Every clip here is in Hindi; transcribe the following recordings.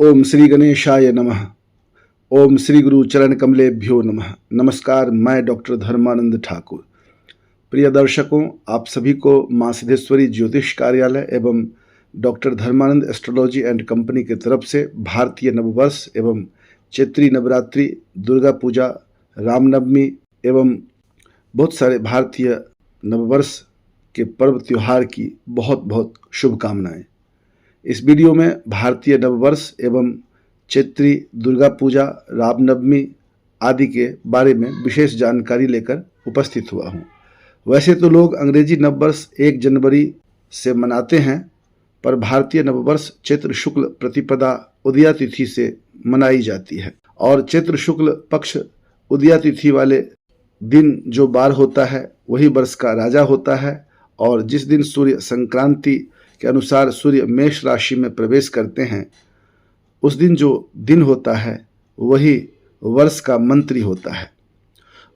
ओम श्री गणेशाय नमः। ओम श्री गुरु चरण कमलेभ्यो नमः। नमस्कार, मैं डॉक्टर धर्मानंद ठाकुर। प्रिय दर्शकों, आप सभी को मां सिद्धेश्वरी ज्योतिष कार्यालय एवं doctor Dharmanand astrology and company की तरफ से भारतीय नववर्ष एवं चैत्री नवरात्रि, दुर्गा पूजा, रामनवमी एवं बहुत सारे भारतीय नववर्ष के पर्व त्योहार की बहुत बहुत शुभकामनाएं। इस वीडियो में भारतीय नववर्ष एवं चैत्री दुर्गा पूजा, रामनवमी आदि के बारे में विशेष जानकारी लेकर उपस्थित हुआ हूँ। वैसे तो लोग अंग्रेजी नववर्ष 1 जनवरी से मनाते हैं, पर भारतीय नववर्ष चैत्र शुक्ल प्रतिपदा उदया तिथि से मनाई जाती है और चैत्र शुक्ल पक्ष उदया तिथि वाले दिन जो बार होता है वही वर्ष का राजा होता है। और जिस दिन सूर्य संक्रांति के अनुसार सूर्य मेष राशि में प्रवेश करते हैं, उस दिन जो दिन होता है वही वर्ष का मंत्री होता है।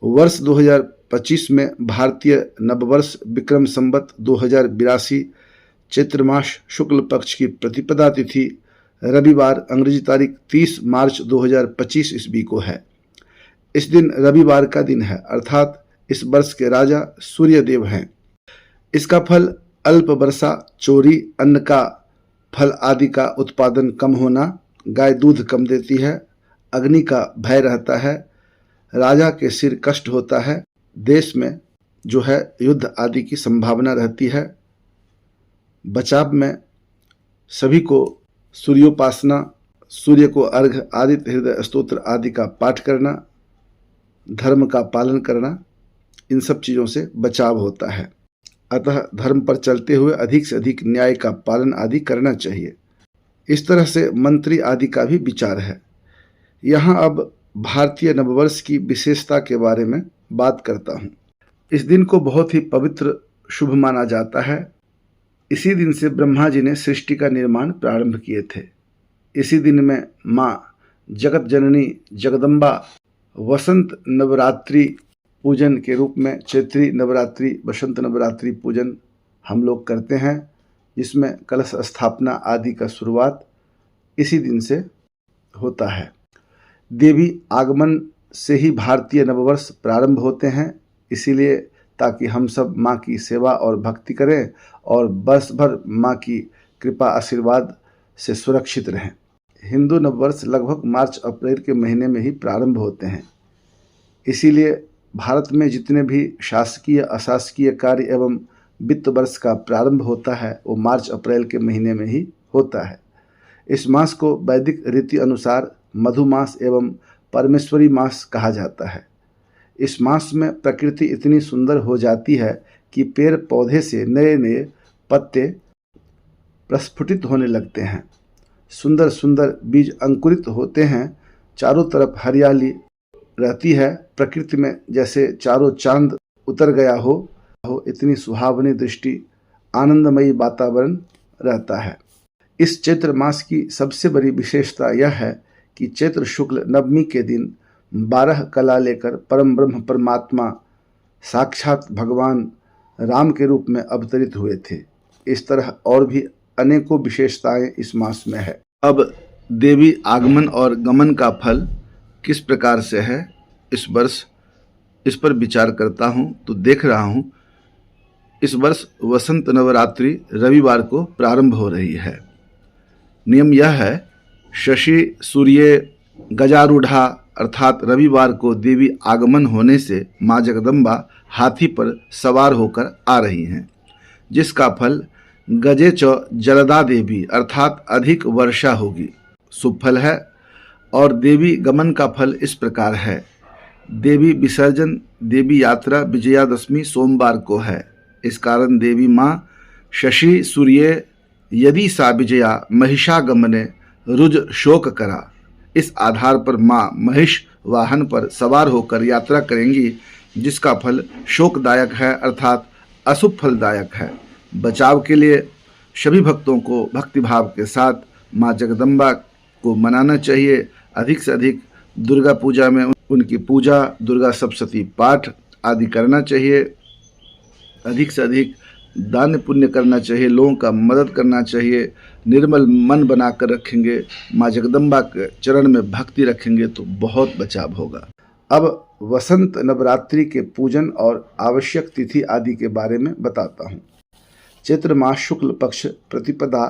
वर्ष 2025 में भारतीय नववर्ष विक्रम संवत 2082 चैत्र मास शुक्ल पक्ष की प्रतिपदा तिथि रविवार अंग्रेजी तारीख 30 मार्च 2025 ईस्वी को है। इस दिन रविवार का दिन है, अर्थात इस वर्ष के राजा सूर्य देव हैं। इसका फल अल्प वर्षा, चोरी, अन्न का फल आदि का उत्पादन कम होना, गाय दूध कम देती है, अग्नि का भय रहता है, राजा के सिर कष्ट होता है, देश में जो है युद्ध आदि की संभावना रहती है। बचाव में सभी को सूर्योपासना, सूर्य को अर्घ्य, आदित्य हृदय स्तोत्र आदि का पाठ करना, धर्म का पालन करना, इन सब चीज़ों से बचाव होता है। अतः धर्म पर चलते हुए अधिक से अधिक न्याय का पालन आदि करना चाहिए। इस तरह से मंत्री आदि का भी विचार है। यहाँ अब भारतीय नववर्ष की विशेषता के बारे में बात करता हूँ। इस दिन को बहुत ही पवित्र शुभ माना जाता है। इसी दिन से ब्रह्मा जी ने सृष्टि का निर्माण प्रारंभ किए थे। इसी दिन में माँ जगत जननी जगदम्बा वसंत नवरात्रि पूजन के रूप में चैत्री नवरात्रि, बसंत नवरात्रि पूजन हम लोग करते हैं, जिसमें कलश स्थापना आदि का शुरुआत इसी दिन से होता है। देवी आगमन से ही भारतीय नववर्ष प्रारंभ होते हैं, इसीलिए ताकि हम सब माँ की सेवा और भक्ति करें और वर्ष भर माँ की कृपा आशीर्वाद से सुरक्षित रहें। हिंदू नववर्ष लगभग मार्च अप्रैल के महीने में ही प्रारंभ होते हैं। इसीलिए भारत में जितने भी शासकीय अशासकीय कार्य एवं वित्त वर्ष का प्रारंभ होता है वो मार्च अप्रैल के महीने में ही होता है। इस मास को वैदिक रीति अनुसार मधुमास एवं परमेश्वरी मास कहा जाता है। इस मास में प्रकृति इतनी सुंदर हो जाती है कि पेड़ पौधे से नए नए पत्ते प्रस्फुटित होने लगते हैं, सुंदर सुंदर बीज अंकुरित होते हैं, चारों तरफ हरियाली रहती है, प्रकृति में जैसे चारों चांद उतर गया हो, इतनी सुहावनी दृष्टि, आनंदमयी वातावरण रहता है। इस चैत्र मास की सबसे बड़ी विशेषता यह है कि चैत्र शुक्ल नवमी के दिन 12 कला लेकर परम ब्रह्म परमात्मा साक्षात भगवान राम के रूप में अवतरित हुए थे। इस तरह और भी अनेकों विशेषताएं इस मास में है। अब देवी आगमन और गमन का फल किस प्रकार से है इस वर्ष, इस पर विचार करता हूँ तो देख रहा हूँ इस वर्ष वसंत नवरात्रि रविवार को प्रारंभ हो रही है। नियम यह है, शशि सूर्य गजारूढ़ा, अर्थात रविवार को देवी आगमन होने से माँ जगदम्बा हाथी पर सवार होकर आ रही हैं, जिसका फल गजे च जलदा देवी, अर्थात अधिक वर्षा होगी, शुभ फल है। और देवी गमन का फल इस प्रकार है, देवी विसर्जन, देवी यात्रा विजयादशमी सोमवार को है। इस कारण देवी माँ शशि सूर्य यदि सा विजया महिषागमने रुज शोक करा, इस आधार पर माँ महिष वाहन पर सवार होकर यात्रा करेंगी, जिसका फल शोकदायक है, अर्थात अशुभ फलदायक है। बचाव के लिए सभी भक्तों को भक्तिभाव के साथ माँ जगदम्बा को मनाना चाहिए। अधिक से अधिक दुर्गा पूजा में उनकी पूजा, दुर्गा सप्तशती पाठ आदि करना चाहिए। अधिक से अधिक दान पुण्य करना चाहिए, लोगों का मदद करना चाहिए, निर्मल मन बनाकर रखेंगे, माँ जगदम्बा के चरण में भक्ति रखेंगे तो बहुत बचाव होगा। अब वसंत नवरात्रि के पूजन और आवश्यक तिथि आदि के बारे में बताता हूँ। चैत्र मास शुक्ल पक्ष प्रतिपदा,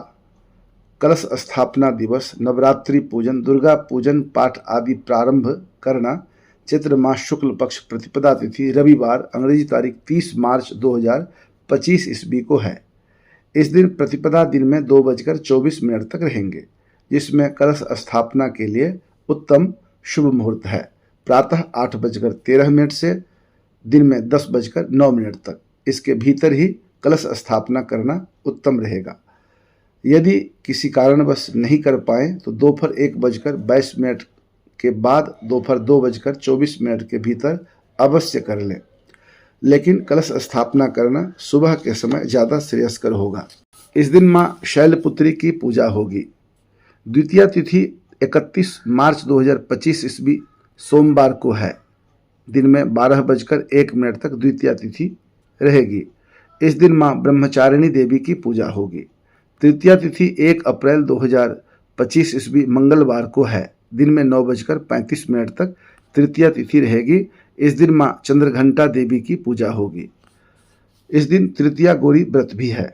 कलश स्थापना दिवस, नवरात्रि पूजन, दुर्गा पूजन पाठ आदि प्रारंभ करना। चैत्र मास शुक्ल पक्ष प्रतिपदा तिथि रविवार, अंग्रेजी तारीख 30 मार्च 2025 ईस्वी को है। इस दिन प्रतिपदा दिन में 2:24 तक रहेंगे, जिसमें कलश स्थापना के लिए उत्तम शुभ मुहूर्त है। प्रातः 8:13 से दिन में 10:09 तक। इसके भीतर ही कलश स्थापना करना उत्तम रहेगा। यदि किसी कारणवश नहीं कर पाए तो दोपहर 1:22 के बाद दोपहर 2:24 के भीतर अवश्य कर लें, लेकिन कलश स्थापना करना सुबह के समय ज़्यादा श्रेयस्कर होगा। इस दिन माँ शैलपुत्री की पूजा होगी। द्वितीया तिथि 31 मार्च 2025 ईस्वी सोमवार को है। दिन में 12:01 तक द्वितीया तिथि रहेगी। इस दिन माँ ब्रह्मचारिणी देवी की पूजा होगी। तृतीया तिथि 1 अप्रैल 2025 ईस्वी मंगलवार को है। दिन में 9:35 तक तृतीया तिथि रहेगी। इस दिन माँ चंद्रघंटा देवी की पूजा होगी। इस दिन तृतीया गौरी व्रत भी है।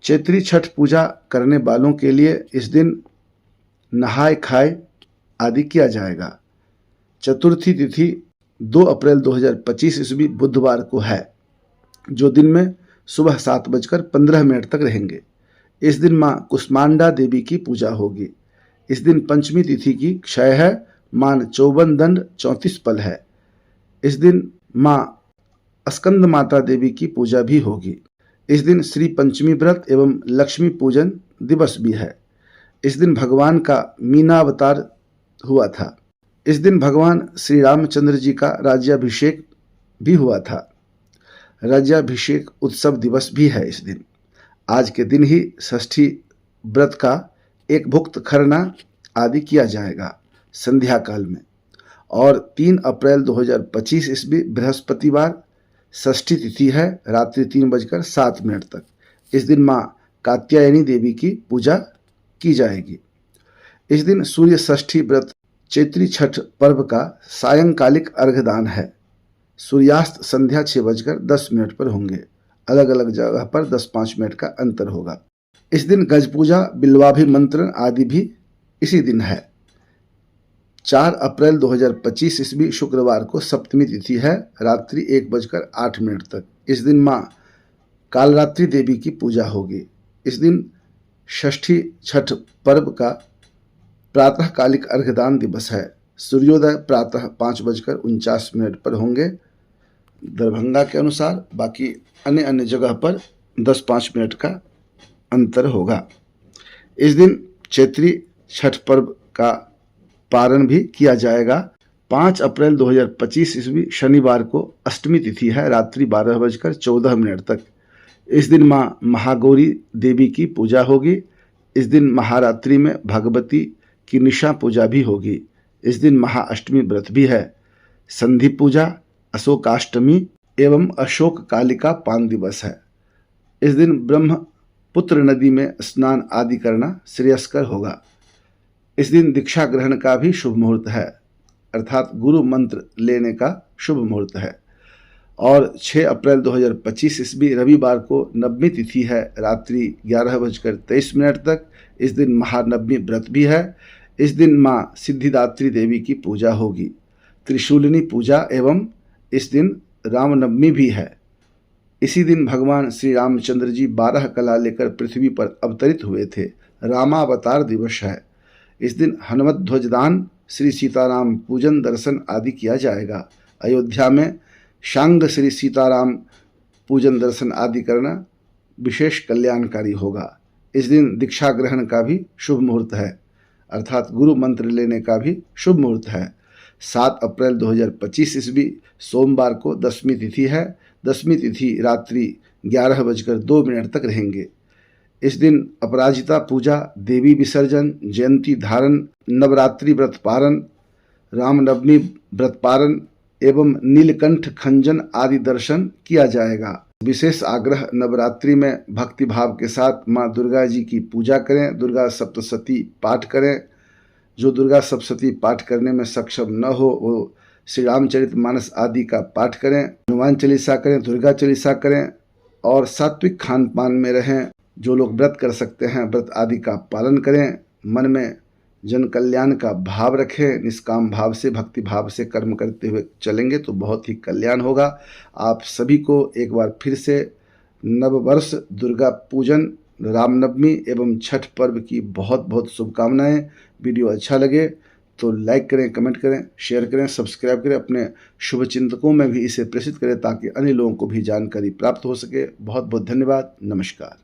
चैत्री छठ पूजा करने वालों के लिए इस दिन नहाय खाए आदि किया जाएगा। चतुर्थी तिथि 2 अप्रैल 2025 ईस्वी बुधवार को है, जो दिन में सुबह 7:15 तक रहेंगे। इस दिन माँ कुष्मांडा देवी की पूजा होगी। इस दिन पंचमी तिथि की क्षय है, मान 54 दंड 34 पल है। इस दिन माँ स्कंद माता देवी की पूजा भी होगी। इस दिन श्री पंचमी व्रत एवं लक्ष्मी पूजन दिवस भी है। इस दिन भगवान का मीनावतार हुआ था। इस दिन भगवान श्री रामचंद्र जी का राज्याभिषेक भी हुआ था। राज्याभिषेक उत्सव दिवस भी है इस दिन। आज के दिन ही षष्ठी व्रत का एक भुक्त खरना आदि किया जाएगा संध्या काल में। और 3 अप्रैल 2025 ईस्वी बृहस्पतिवार षष्ठी तिथि है, रात्रि 3:07 तक। इस दिन माँ कात्यायनी देवी की पूजा की जाएगी। इस दिन सूर्य षष्ठी व्रत चैत्री छठ पर्व का सायंकालिक अर्घदान है। सूर्यास्त संध्या 6:10 पर होंगे। अलग अलग जगह पर 10-5 मिनट का अंतर होगा। इस दिन गज पूजा, बिल्वाभिमंत्रण आदि भी इसी दिन है। 4 अप्रैल 2025 ईस्वी शुक्रवार को सप्तमी तिथि है, रात्रि 1:08 तक। इस दिन माँ कालरात्रि देवी की पूजा होगी। इस दिन षष्ठी छठ पर्व का प्रातःकालिक अर्घदान दिवस है। सूर्योदय प्रातः 5:49 पर होंगे दरभंगा के अनुसार, बाकी अन्य अन्य जगह पर 10-5 मिनट का अंतर होगा। इस दिन चैत्री छठ पर्व का पारण भी किया जाएगा। 5 अप्रैल 2025 ईस्वी शनिवार को अष्टमी तिथि है, रात्रि 12:14 तक। इस दिन माँ महागौरी देवी की पूजा होगी। इस दिन महारात्रि में भगवती की निशा पूजा भी होगी। इस दिन महाअष्टमी व्रत भी है। संधि पूजा, अशोकाष्टमी एवं अशोक कालिका पान दिवस है। इस दिन ब्रह्मपुत्र नदी में स्नान आदि करना श्रेयस्कर होगा। इस दिन दीक्षा ग्रहण का भी शुभ मुहूर्त है, अर्थात गुरु मंत्र लेने का शुभ मुहूर्त है। और 6 अप्रैल 2025 ईस्वी रविवार को नवमी तिथि है, रात्रि 11:23 तक। इस दिन महानवमी व्रत भी है। इस दिन माँ सिद्धिदात्री देवी की पूजा होगी। त्रिशूलिनी पूजा एवं इस दिन रामनवमी भी है। इसी दिन भगवान श्री रामचंद्र जी 12 कला लेकर पृथ्वी पर अवतरित हुए थे। रामावतार दिवस है। इस दिन हनुमत ध्वजदान, श्री सीताराम पूजन दर्शन आदि किया जाएगा। अयोध्या में शांग श्री सीताराम पूजन दर्शन आदि करना विशेष कल्याणकारी होगा। इस दिन दीक्षा ग्रहण का भी शुभ मुहूर्त है, अर्थात गुरु मंत्र लेने का भी शुभ मुहूर्त है। 7 अप्रैल 2025 ईस्वी सोमवार को दसवीं तिथि है। दसवीं तिथि रात्रि 11:02 तक रहेंगे। इस दिन अपराजिता पूजा, देवी विसर्जन, जयंती धारण, नवरात्रि व्रत पारण, रामनवमी व्रत पारण एवं नीलकंठ खंजन आदि दर्शन किया जाएगा। विशेष आग्रह, नवरात्रि में भक्ति भाव के साथ माँ दुर्गा जी की पूजा करें, दुर्गा सप्तशती पाठ करें। जो दुर्गा सप्तशती पाठ करने में सक्षम न हो वो श्री रामचरितमानस आदि का पाठ करें, हनुमान चालीसा करें, दुर्गा चालीसा करें और सात्विक खान पान में रहें। जो लोग व्रत कर सकते हैं व्रत आदि का पालन करें। मन में जन कल्याण का भाव रखें, निष्काम भाव से भक्ति भाव से कर्म करते हुए चलेंगे तो बहुत ही कल्याण होगा। आप सभी को एक बार फिर से नववर्ष, दुर्गा पूजन, रामनवमी एवं छठ पर्व की बहुत बहुत शुभकामनाएं। वीडियो अच्छा लगे तो लाइक करें, कमेंट करें, शेयर करें, सब्सक्राइब करें, अपने शुभचिंतकों में भी इसे प्रेषित करें ताकि अन्य लोगों को भी जानकारी प्राप्त हो सके। बहुत बहुत धन्यवाद। नमस्कार।